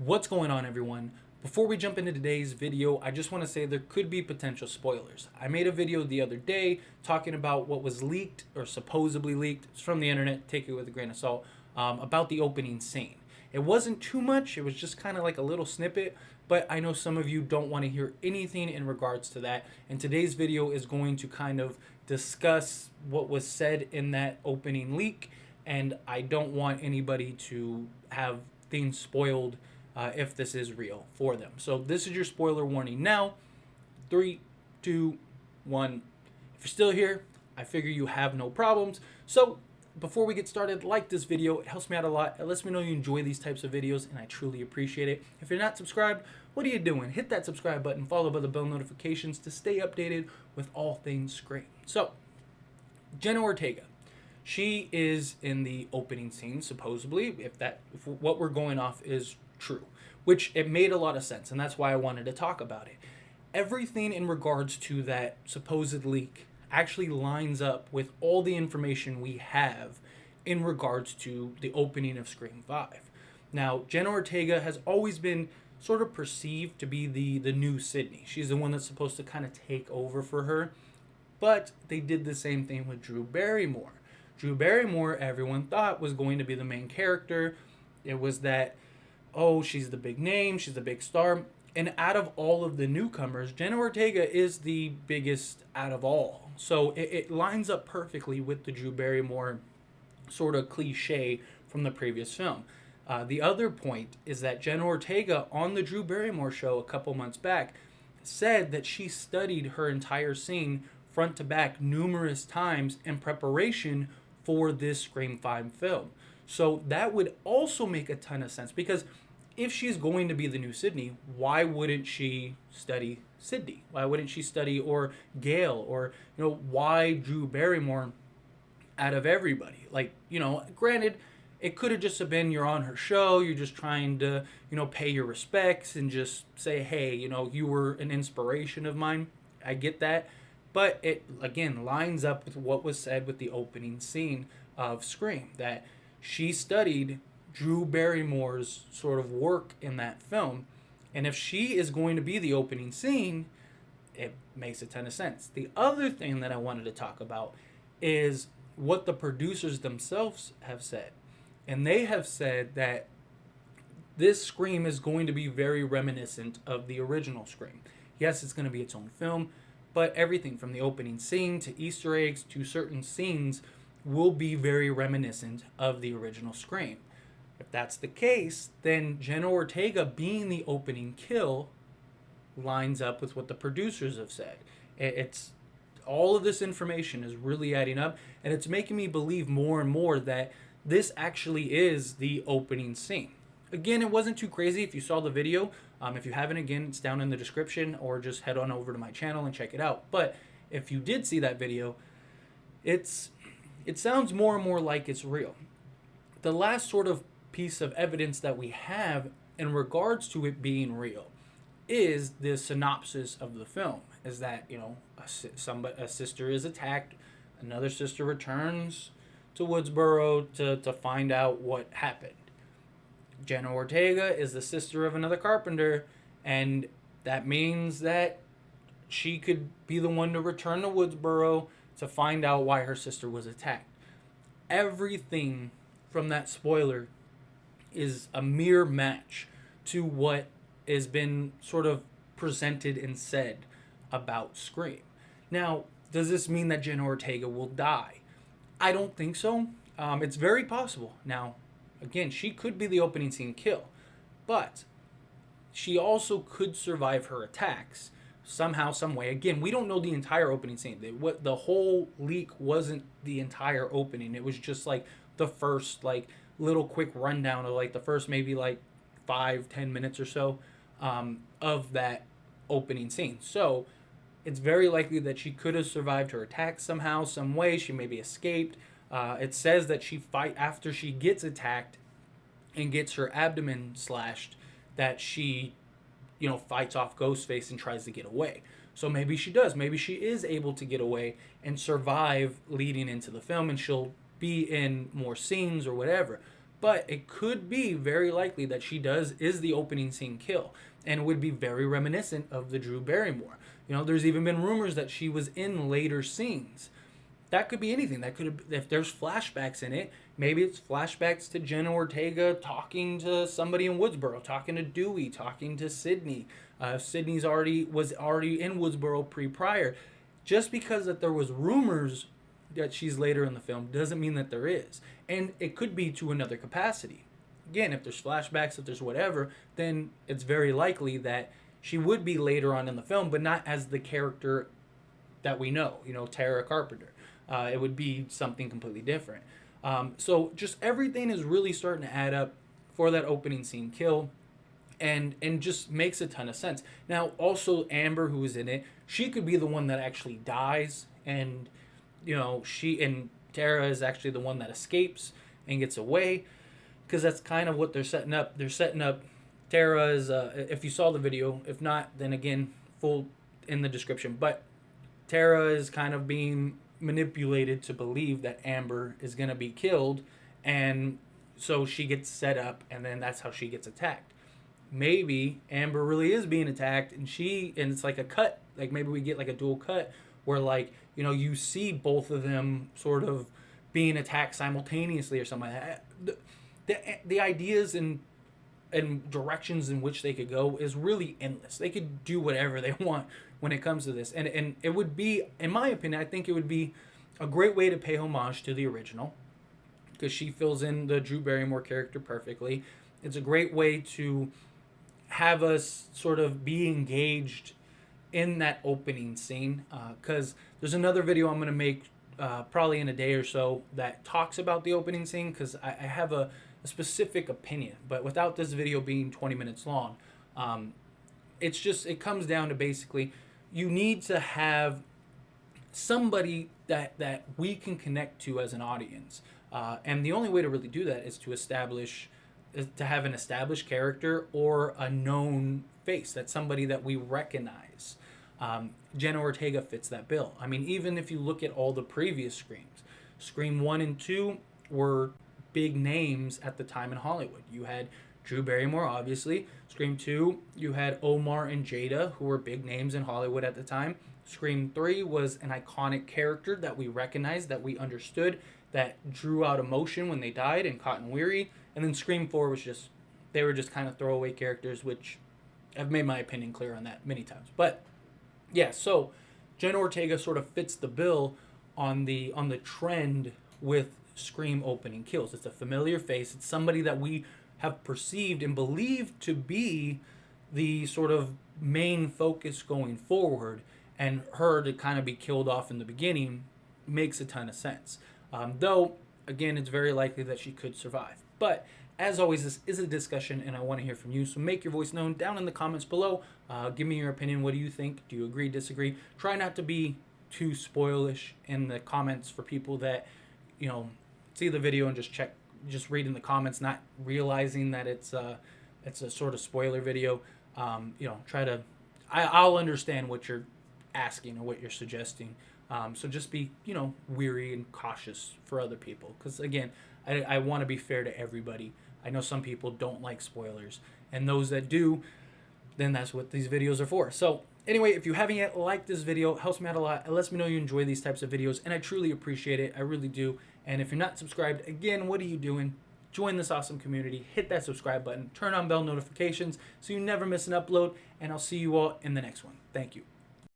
What's going on, everyone? Before we jump into today's video, I just want to say there could be potential spoilers. I made a video the other day talking about what was leaked or supposedly leaked. It's from the internet, take it with a grain of salt, about the opening scene. It wasn't too much, it was just kind of like a little snippet, but I know some of you don't want to hear anything in regards to that. And today's video is going to kind of discuss what was said in that opening leak, and I don't want anybody to have things spoiled if this is real for them. So this is your spoiler warning now. 3, 2, 1. If you're still here, I figure you have no problems. So before we get started, like this video. It helps me out a lot. It lets me know you enjoy these types of videos, and I truly appreciate it. If you're not subscribed, what are you doing? Hit that subscribe button, followed by the bell notifications to stay updated with all things Scream. So, Jenna Ortega. She is in the opening scene, supposedly, if what we're going off is true, which it made a lot of sense, and that's why I wanted to talk about it. Everything in regards to that supposed leak actually lines up with all the information we have in regards to the opening of Scream 5. Now, Jenna Ortega has always been sort of perceived to be the new Sydney. She's the one that's supposed to kind of take over for her, but they did the same thing with Drew Barrymore. Drew Barrymore, everyone thought, was going to be the main character. It was that, oh, she's the big name, she's the big star. And out of all of the newcomers, Jenna Ortega is the biggest out of all. So it lines up perfectly with the Drew Barrymore sort of cliche from the previous film. The other point is that Jenna Ortega on the Drew Barrymore show a couple months back said that she studied her entire scene front to back numerous times in preparation for this Scream 5 film. So that would also make a ton of sense, because if she's going to be the new Sydney, why wouldn't she study Sydney? Why wouldn't she study or Gail, or why Drew Barrymore out of everybody? Like, granted, it could have just been you're on her show, you're just trying to pay your respects and just say, hey, you were an inspiration of mine. I get that. But it, again, lines up with what was said with the opening scene of Scream, that she studied Drew Barrymore's sort of work in that film. And if she is going to be the opening scene, it makes a ton of sense. The other thing that I wanted to talk about is what the producers themselves have said. And they have said that this Scream is going to be very reminiscent of the original Scream. Yes, it's going to be its own film, but everything from the opening scene to Easter eggs to certain scenes will be very reminiscent of the original Scream. If that's the case, then Jenna Ortega being the opening kill lines up with what the producers have said. It's all of this information is really adding up, and it's making me believe more and more that this actually is the opening scene. Again, it wasn't too crazy if you saw the video. If you haven't, again, it's down in the description, or just head on over to my channel and check it out. But if you did see that video, it sounds more and more like it's real. The last sort of piece of evidence that we have in regards to it being real is the synopsis of the film. Is that, a sister is attacked, another sister returns to Woodsboro to find out what happened. Jenna Ortega is the sister of another carpenter, and that means that she could be the one to return to Woodsboro to find out why her sister was attacked. Everything from that spoiler is a mere match to what has been sort of presented and said about Scream. Now, does this mean that Jenna Ortega will die? I don't think so. It's very possible. Now, again, she could be the opening scene kill, but she also could survive her attacks somehow, some way. Again, we don't know the entire opening scene. The whole leak wasn't the entire opening. It was just like the first little quick rundown of the first maybe 5-10 minutes or so of that opening scene. So it's very likely that she could have survived her attack somehow, some way. She maybe escaped. It says that after she gets attacked and gets her abdomen slashed, that she, fights off Ghostface and tries to get away. So maybe she does. Maybe she is able to get away and survive leading into the film, and she'll be in more scenes or whatever. But it could be very likely that is the opening scene kill, and would be very reminiscent of the Drew Barrymore. There's even been rumors that she was in later scenes. That could be anything. That could have, if there's flashbacks in it, maybe it's flashbacks to Jenna Ortega talking to somebody in Woodsboro, talking to Dewey, talking to Sydney. Sydney's was already in Woodsboro prior. Just because that there was rumors that she's later in the film doesn't mean that there is. And it could be to another capacity. Again, if there's flashbacks, if there's whatever, then it's very likely that she would be later on in the film, but not as the character that we know, Tara Carpenter. It would be something completely different. So just everything is really starting to add up for that opening scene kill, and just makes a ton of sense. Now, also Amber, who is in it, she could be the one that actually dies, and Tara is actually the one that escapes and gets away, because that's kind of what they're setting up. They're setting up Tara is, if you saw the video, if not, then again, full in the description. But Tara is kind of being manipulated to believe that Amber is going to be killed, and so she gets set up, and then that's how she gets attacked. Maybe Amber really is being attacked, and it's like a cut, like maybe we get like a dual cut where, like, you see both of them sort of being attacked simultaneously or something like that. The ideas and directions in which they could go is really endless. They could do whatever they want when it comes to this, and it would be, in my opinion, I think it would be a great way to pay homage to the original, because she fills in the Drew Barrymore character perfectly. It's a great way to have us sort of be engaged in that opening scene, because there's another video I'm going to make probably in a day or so that talks about the opening scene, because I have a specific opinion. But without this video being 20 minutes long, it comes down to basically you need to have somebody that we can connect to as an audience, and the only way to really do that is to have an established character or a known face. That's somebody that we recognize. Jenna Ortega fits that bill. I mean, even if you look at all the previous Screams, Scream 1 and 2 were big names at the time in Hollywood. You had Drew Barrymore, obviously. Scream 2, you had Omar and Jada, who were big names in Hollywood at the time. Scream 3 was an iconic character that we recognized, that we understood, that drew out emotion when they died in Cotton Weary. And then Scream 4 was they were just kind of throwaway characters, which I've made my opinion clear on that many times. But yeah, so Jenna Ortega sort of fits the bill on the trend with Scream opening kills. It's a familiar face. It's somebody that we have perceived and believed to be the sort of main focus going forward, and her to kind of be killed off in the beginning makes a ton of sense. Though, again, it's very likely that she could survive. But as always, this is a discussion, and I want to hear from you. So make your voice known down in the comments below. Give me your opinion. What do you think? Do you agree, disagree? Try not to be too spoilish in the comments for people that, see the video and just read in the comments, not realizing that it's a sort of spoiler video. I'll understand what you're asking or what you're suggesting. So just be, weary and cautious for other people. Because, again, I want to be fair to everybody. I know some people don't like spoilers. And those that do, then that's what these videos are for. So, anyway, if you haven't yet liked this video, it helps me out a lot. It lets me know you enjoy these types of videos. And I truly appreciate it. I really do. And if you're not subscribed, again, what are you doing? Join this awesome community. Hit that subscribe button. Turn on bell notifications so you never miss an upload. And I'll see you all in the next one. Thank you.